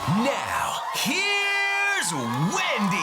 Now, here's Wendy.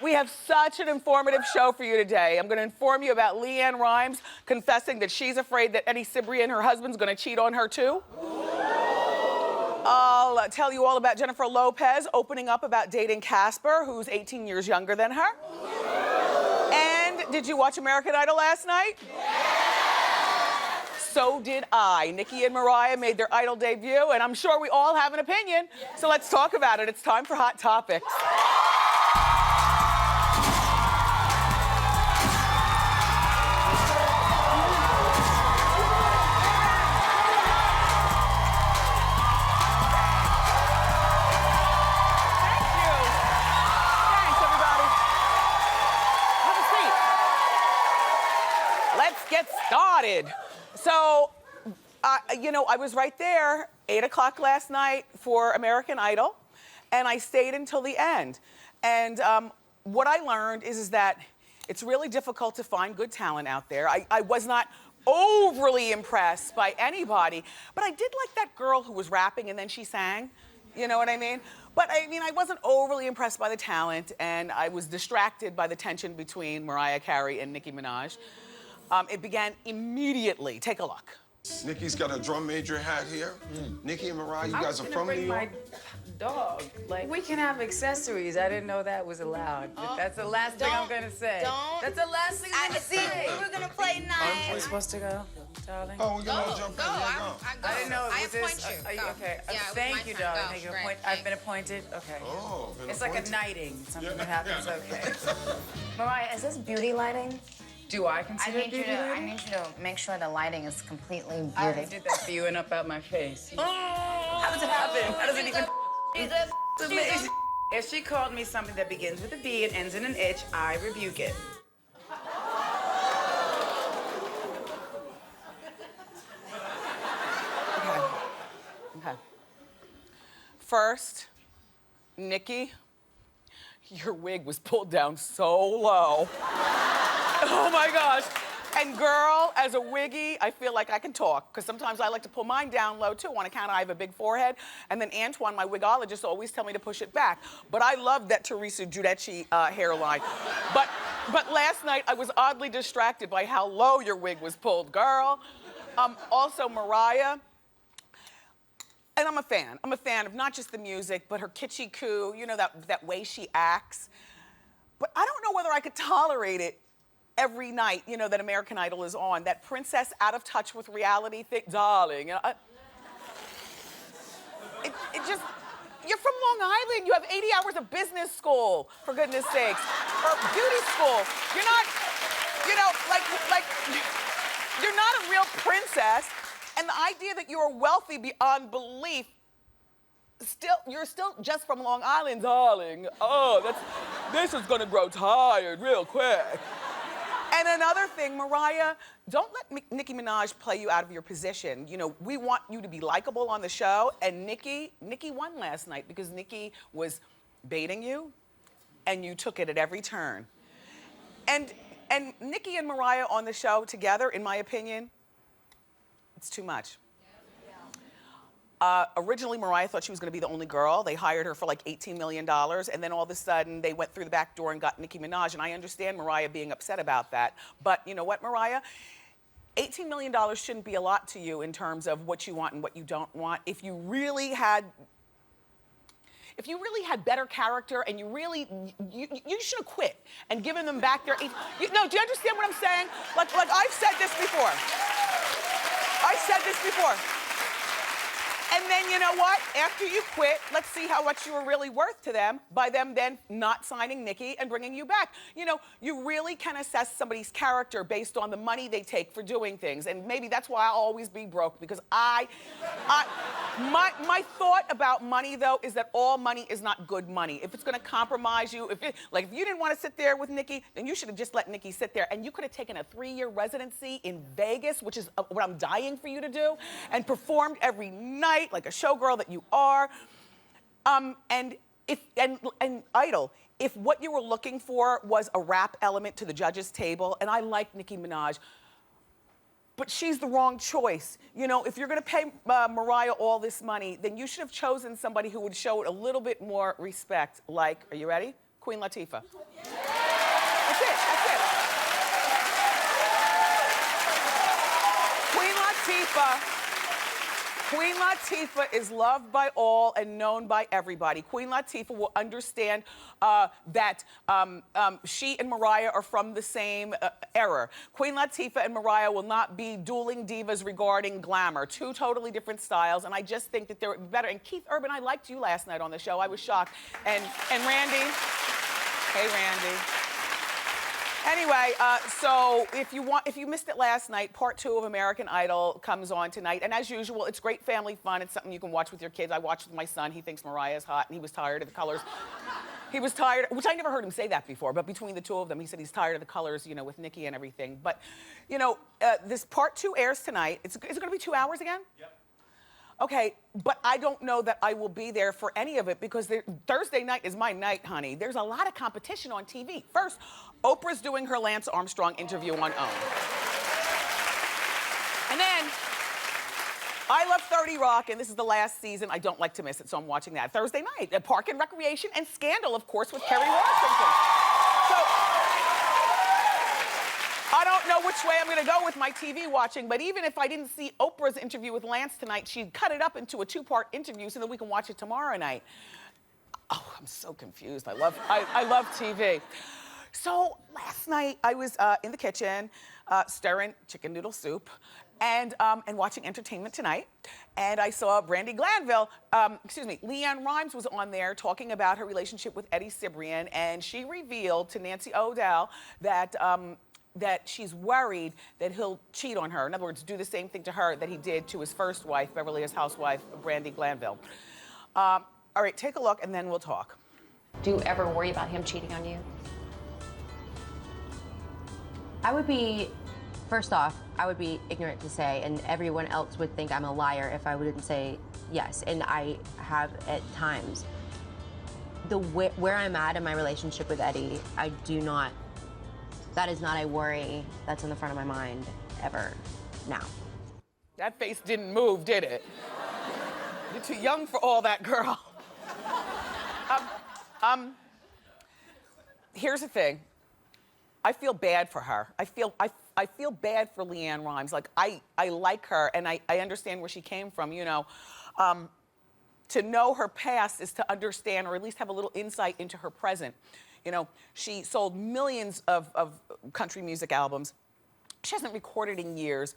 We have such an informative show for you today. I'm going to inform you about LeAnn Rimes confessing that she's afraid that Eddie Cibrian, her husband's going to cheat on her too. I'll tell you all about Jennifer Lopez opening up about dating Casper, who's 18 years younger than her. And did you watch American Idol last night? So did I. Nikki and Mariah made their Idol debut, and I'm sure we all have an opinion. So let's talk about it. It's time for Hot Topics. Get started. So, I was right there, 8 o'clock last night for American Idol, and I stayed until the end. And what I learned is that it's really difficult to find good talent out there. I was not overly impressed by anybody, but I did like that girl who was rapping and then she sang. You know what I mean? But I wasn't overly impressed by the talent, and I was distracted by the tension between Mariah Carey and Nicki Minaj. It began immediately. Take a look. Nikki's got a drum major hat here. Nikki and Mariah, you guys are from New York? My dog. Like, we can have accessories. I didn't know that was allowed. That's the last thing I'm gonna say. That's the last thing I'm gonna say. We were gonna play nice. We're supposed to go, darling? Oh, we're gonna jump in. Go. I didn't know it was I this. appoint Are you you. okay? Yeah, it was thank my you, turn. darling. Go. Thank you. Great. I've been appointed. Okay. Oh, been It's like a appointed. knighting. Something that happens. Okay. Mariah, is this beauty lighting? Do I consider it beauty I lighting? need you to make sure the lighting is completely I already beauty. did that for you and up out my face. How does it happen? How does it even? It's amazing. If she called me something that begins with a B and ends in an itch, I rebuke it. Okay. First, Nikki, your wig was pulled down so low. Oh my gosh. And girl, as a wiggy, I feel like I can talk, because sometimes I like to pull mine down low too on account of I have a big forehead. And then Antoine, my wigologist, always tell me to push it back. But I love that Teresa Giudice hairline. But last night I was oddly distracted by how low your wig was pulled, girl. Also, Mariah. And I'm a fan. I'm a fan of not just the music, but her kitschy coo, that way she acts. But I don't know whether I could tolerate it every night, that American Idol is on. That princess out of touch with reality thing, darling. It just, you're from Long Island. You have 80 hours of business school, for goodness sakes, or beauty school. You're not, you're not a real princess. And the idea that you're wealthy beyond belief, you're still just from Long Island, darling. Oh, this is gonna grow tired real quick. And another thing, Mariah, don't let Nicki Minaj play you out of your position. We want you to be likable on the show, and Nicki won last night because Nicki was baiting you, and you took it at every turn. And Nicki and Mariah on the show together, in my opinion, it's too much. Originally, Mariah thought she was gonna be the only girl. They hired her for like $18 million, and then all of a sudden, they went through the back door and got Nicki Minaj, and I understand Mariah being upset about that. But you know what, Mariah? $18 million shouldn't be a lot to you in terms of what you want and what you don't want. If you really had better character and you should have quit and given them back their, do you understand what I'm saying? Like I've said this before. And then, you know what? After you quit, let's see how much you were really worth to them by them then not signing Nikki and bringing you back. You know, you really can assess somebody's character based on the money they take for doing things. And maybe that's why I'll always be broke, because my thought about money, though, is that all money is not good money. If it's gonna compromise you, if you didn't want to sit there with Nikki, then you should have just let Nikki sit there, and you could have taken a 3-year residency in Vegas, which is what I'm dying for you to do, and performed every night like a showgirl that you are. And Idol, if what you were looking for was a rap element to the judges' table, and I like Nicki Minaj, but she's the wrong choice. You know, if you're gonna pay Mariah all this money, then you should have chosen somebody who would show it a little bit more respect, like, are you ready? Queen Latifah. That's it, that's it. Queen Latifah is loved by all and known by everybody. Queen Latifah will understand that she and Mariah are from the same era. Queen Latifah and Mariah will not be dueling divas regarding glamour. Two totally different styles, and I just think that they're better. And Keith Urban, I liked you last night on the show. I was shocked. And Randy. Hey, Randy. Anyway, so if you missed it last night, part 2 of American Idol comes on tonight. And as usual, it's great family fun. It's something you can watch with your kids. I watched with my son. He thinks Mariah's hot, and he was tired of the colors. He was tired, which I never heard him say that before, but between the two of them, he said he's tired of the colors, you know, with Nikki and everything. But, you know, this part 2 airs tonight. Is it gonna be 2 hours again? Yep. Okay, but I don't know that I will be there for any of it, because Thursday night is my night, honey. There's a lot of competition on TV. First, Oprah's doing her Lance Armstrong interview on OWN. And then, I love 30 Rock, and this is the last season. I don't like to miss it, so I'm watching that. Thursday night, Park and Recreation, and Scandal, of course, with Kerry Washington. So, I don't know which way I'm gonna go with my TV watching, but even if I didn't see Oprah's interview with Lance tonight, she'd cut it up into a 2-part interview so that we can watch it tomorrow night. Oh, I'm so confused. I love TV. So last night I was in the kitchen stirring chicken noodle soup and watching Entertainment Tonight, and I saw LeAnn Rimes was on there talking about her relationship with Eddie Cibrian, and she revealed to Nancy O'Dell that she's worried that he'll cheat on her. In other words, do the same thing to her that he did to his first wife, Beverly Hills housewife, Brandi Glanville. All right, take a look and then we'll talk. Do you ever worry about him cheating on you? I would be, first off, I would be ignorant to say, and everyone else would think I'm a liar if I wouldn't say yes, and I have at times. Where I'm at in my relationship with Eddie, I do not, that is not a worry that's in the front of my mind ever now. That face didn't move, did it? You're too young for all that, girl. Here's the thing. I feel bad for her. I feel bad for LeAnn Rimes. Like, I like her, and I understand where she came from, you know. To know her past is to understand, or at least have a little insight into her present. You know, she sold millions of country music albums. She hasn't recorded in years.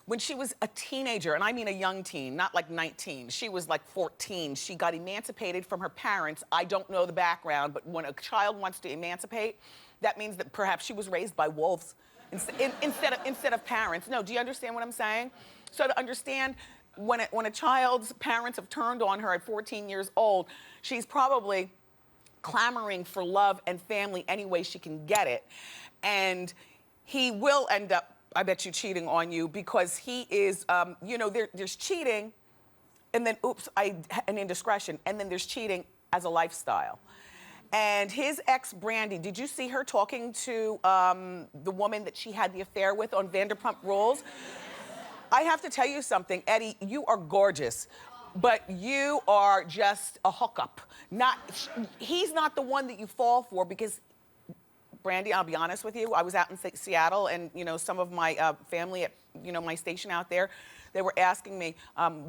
When she was a teenager, and I mean a young teen, not like 19, she was like 14, she got emancipated from her parents. I don't know the background, but when a child wants to emancipate, that means that perhaps she was raised by wolves instead of parents. No, do you understand what I'm saying? So to understand when a child's parents have turned on her at 14 years old, she's probably clamoring for love and family any way she can get it. And he will end up, I bet you, cheating on you, because he is, you know, there's cheating, and then, oops, an indiscretion, and then there's cheating as a lifestyle. And his ex, Brandi, did you see her talking to the woman that she had the affair with on Vanderpump Rules? I have to tell you something, Eddie, you are gorgeous, but you are just a hookup. He's not the one that you fall for, because Brandi, I'll be honest with you, I was out in Seattle, and you know, some of my family at, you know, my station out there, they were asking me,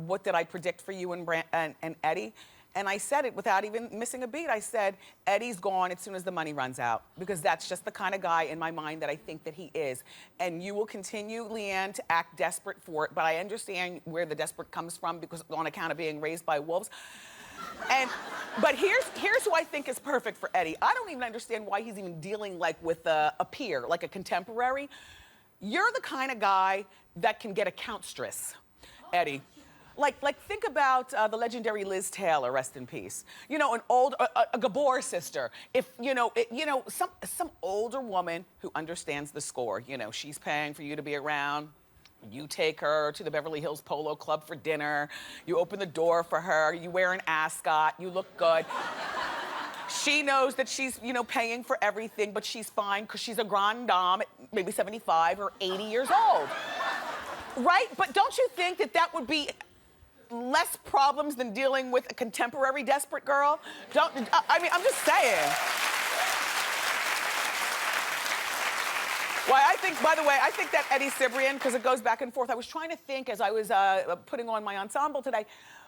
what did I predict for you and Eddie? And I said it without even missing a beat. I said, Eddie's gone as soon as the money runs out, because that's just the kind of guy in my mind that I think that he is. And you will continue, LeAnn, to act desperate for it, but I understand where the desperate comes from, because on account of being raised by wolves. But here's who I think is perfect for Eddie. I don't even understand why he's even dealing like with a peer, like a contemporary. You're the kind of guy that can get a countress, Eddie. Like think about the legendary Liz Taylor, rest in peace. You know, a Gabor sister. If, some older woman who understands the score. You know, she's paying for you to be around. You take her to the Beverly Hills Polo Club for dinner. You open the door for her. You wear an ascot. You look good. She knows that she's, paying for everything, but she's fine because she's a grande dame at maybe 75 or 80 years old. Right? But don't you think that that would be less problems than dealing with a contemporary desperate girl? I mean, I'm just saying. Why, I think, by the way, I think that Eddie Cibrian, because it goes back and forth, I was trying to think as I was putting on my ensemble today,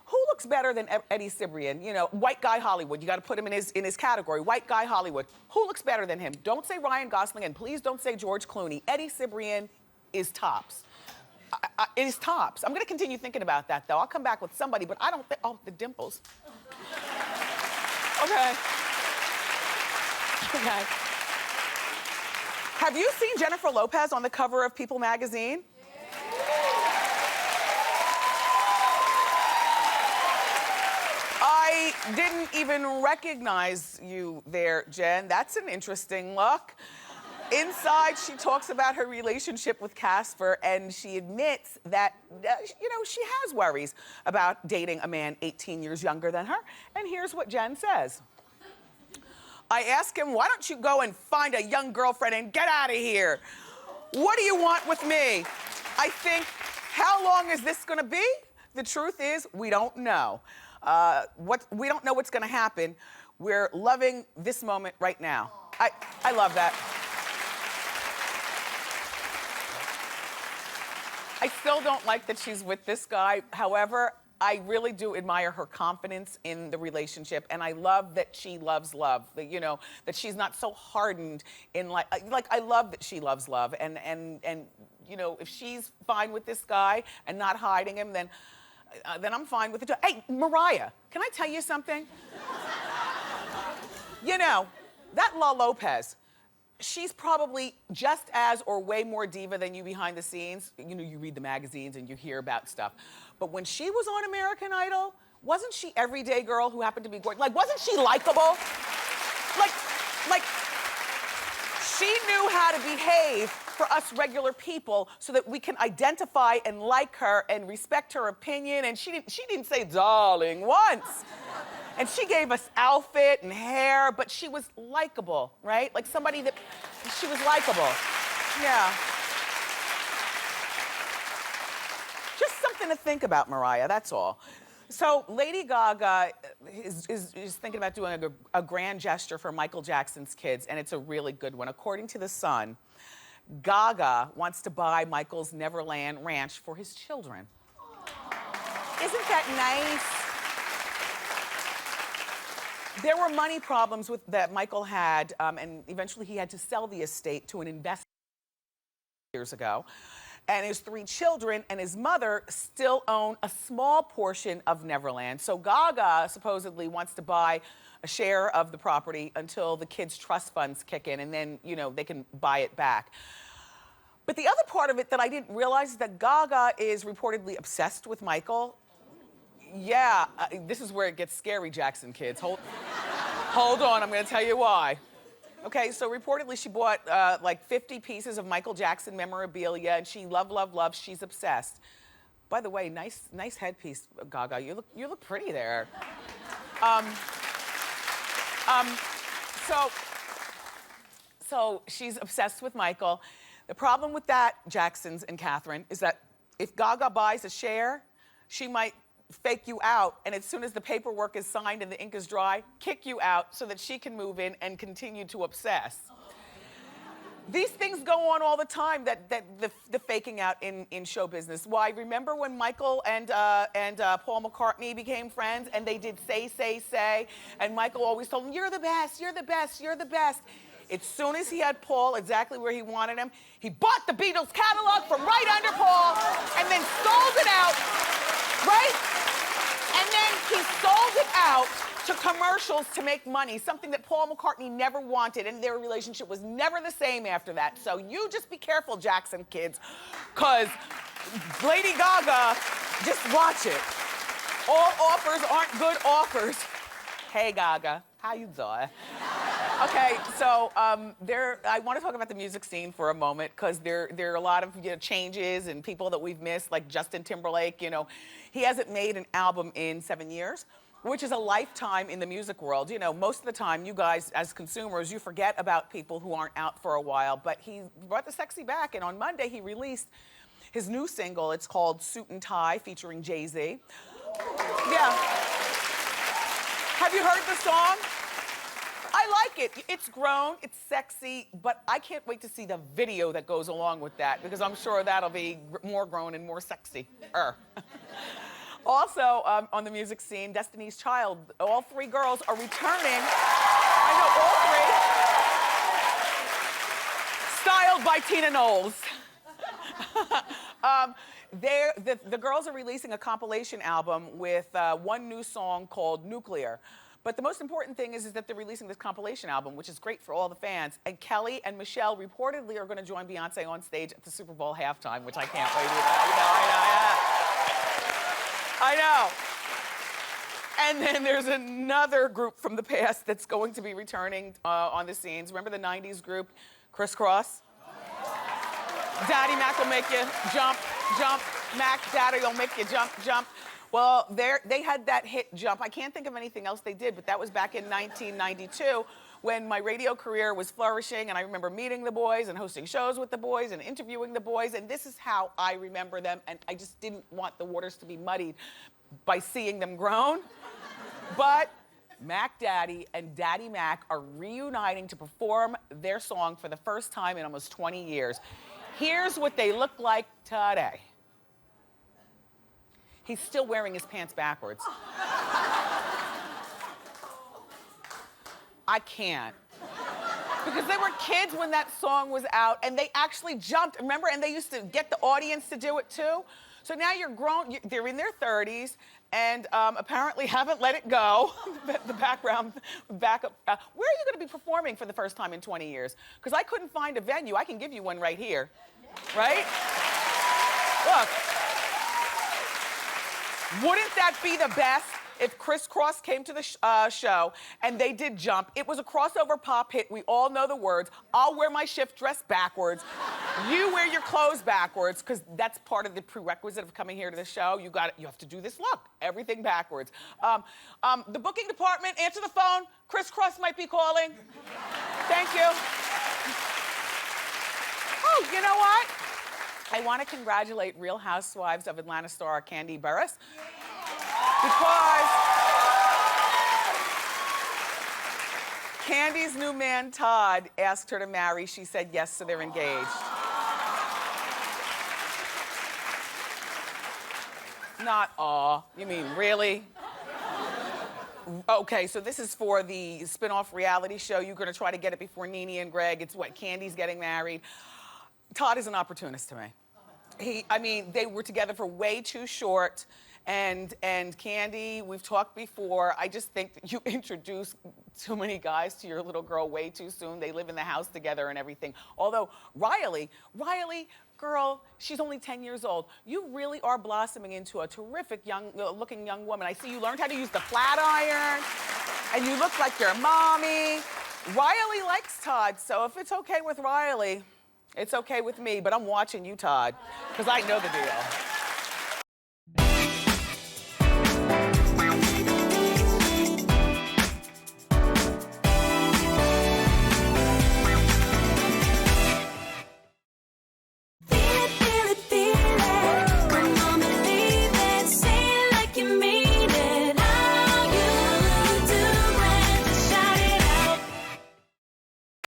who looks better than Eddie Cibrian? You know, white guy Hollywood. You got to put him in his category. White guy Hollywood. Who looks better than him? Don't say Ryan Gosling, and please don't say George Clooney. Eddie Cibrian is tops. It is tops. I'm going to continue thinking about that, though. I'll come back with somebody, but I don't think... Oh, the dimples. Okay. Okay. Have you seen Jennifer Lopez on the cover of People magazine? I didn't even recognize you there, Jen. That's an interesting look. Inside, she talks about her relationship with Casper, and she admits that, she has worries about dating a man 18 years younger than her. And here's what Jen says. I ask him, why don't you go and find a young girlfriend and get out of here? What do you want with me? I think, how long is this gonna be? The truth is, we don't know. We don't know what's gonna happen. We're loving this moment right now. I love that. I still don't like that she's with this guy. However, I really do admire her confidence in the relationship, and I love that she loves love. That, that she's not so hardened in like I love that she loves love, and if she's fine with this guy and not hiding him, then I'm fine with it too. Hey, Mariah, can I tell you something? That Lopez. She's probably just as or way more diva than you behind the scenes. You read the magazines and you hear about stuff. But when she was on American Idol, wasn't she everyday girl who happened to be gorgeous? Like, wasn't she likable? Like, she knew how to behave for us regular people so that we can identify and like her and respect her opinion. And she didn't say darling once. And she gave us outfit and hair, but she was likable, right? Like somebody that, she was likable. Yeah. Just something to think about, Mariah, that's all. So Lady Gaga is thinking about doing a grand gesture for Michael Jackson's kids, and it's a really good one. According to The Sun, Gaga wants to buy Michael's Neverland ranch for his children. Isn't that nice? There were money problems that Michael had, and eventually he had to sell the estate to an investor years ago. And his 3 children and his mother still own a small portion of Neverland. So Gaga supposedly wants to buy a share of the property until the kids' trust funds kick in, and then, they can buy it back. But the other part of it that I didn't realize is that Gaga is reportedly obsessed with Michael. Yeah, this is where it gets scary, Jackson kids. Hold on, I'm gonna tell you why. Okay, so reportedly she bought like 50 pieces of Michael Jackson memorabilia, and she loves, she's obsessed. By the way, nice headpiece, Gaga. You look pretty there. So she's obsessed with Michael. The problem with that, Jacksons and Catherine, is that if Gaga buys a share, she might fake you out, and as soon as the paperwork is signed and the ink is dry, kick you out so that she can move in and continue to obsess. These things go on all the time, the faking out in show business. Why, remember when Michael and Paul McCartney became friends and they did Say, Say, Say, and Michael always told him, you're the best, you're the best, you're the best. As soon as he had Paul exactly where he wanted him, he bought the Beatles catalog from right under Paul and then sold it out, right? And then he sold it out to commercials to make money, something that Paul McCartney never wanted, and their relationship was never the same after that. So you just be careful, Jackson kids, because Lady Gaga, just watch it. All offers aren't good offers. Hey, Gaga, how you doing? Okay, so I want to talk about the music scene for a moment because there are a lot of changes and people that we've missed, like Justin Timberlake. He hasn't made an album in 7 years, which is a lifetime in the music world. Most of the time, you guys, as consumers, you forget about people who aren't out for a while, but he brought the sexy back, and on Monday, he released his new single. It's called Suit and Tie, featuring Jay-Z. Yeah. Have you heard the song? I like it. It's grown, it's sexy, but I can't wait to see the video that goes along with that because I'm sure that'll be more grown and more sexy. Also, on the music scene, Destiny's Child, all 3 girls are returning. I know, all 3. Styled by Tina Knowles. The girls are releasing a compilation album with one new song called Nuclear. But the most important thing is that they're releasing this compilation album, which is great for all the fans. And Kelly and Michelle reportedly are going to join Beyonce on stage at the Super Bowl halftime, which I can't wait I know. And then there's another group from the past that's going to be returning on the scenes. Remember the 90s group, Criss Cross? Daddy Mac will make you jump, jump. Mac, Daddy will make you jump, jump. Well, they had that hit Jump. I can't think of anything else they did, but that was back in 1992 when my radio career was flourishing, and I remember meeting the boys and hosting shows with the boys and interviewing the boys, and this is how I remember them, and I just didn't want the waters to be muddied by seeing them grown. But Mac Daddy and Daddy Mac are reuniting to perform their song for the first time in almost 20 years. Here's what they look like today. He's still wearing his pants backwards. I can't. Because they were kids when that song was out, and they actually jumped, remember? And they used to get the audience to do it too. So now you're grown, they're in their 30s, and apparently haven't let it go. The backup. Where are you gonna be performing for the first time in 20 years? Because I couldn't find a venue. I can give you one right here, right? Look. Wouldn't that be the best if Criss Cross came to the show and they did Jump? It was a crossover pop hit. We all know the words. I'll wear my shift dress backwards. You wear your clothes backwards, because that's part of the prerequisite of coming here to the show. You have to do this look, everything backwards. The booking department, answer the phone. Criss Cross might be calling. Thank you. Oh, you know what? I want to congratulate Real Housewives of Atlanta star Kandi Burruss because Kandi's new man, Todd, asked her to marry. She said yes, so they're engaged. Not aw. You mean really? Okay, so this is for the spin-off reality show. You're going to try to get it before Nene and Greg. It's what, Kandi's getting married. Todd is an opportunist to me. They were together for way too short, and Kandi, we've talked before, I just think that you introduce too many guys to your little girl way too soon. They live in the house together and everything. Although Riley, girl, she's only 10 years old. You really are blossoming into a terrific looking young woman. I see you learned how to use the flat iron, and you look like your mommy. Riley likes Todd, so if it's okay with Riley, it's okay with me, but I'm watching you, Todd, because I know the deal.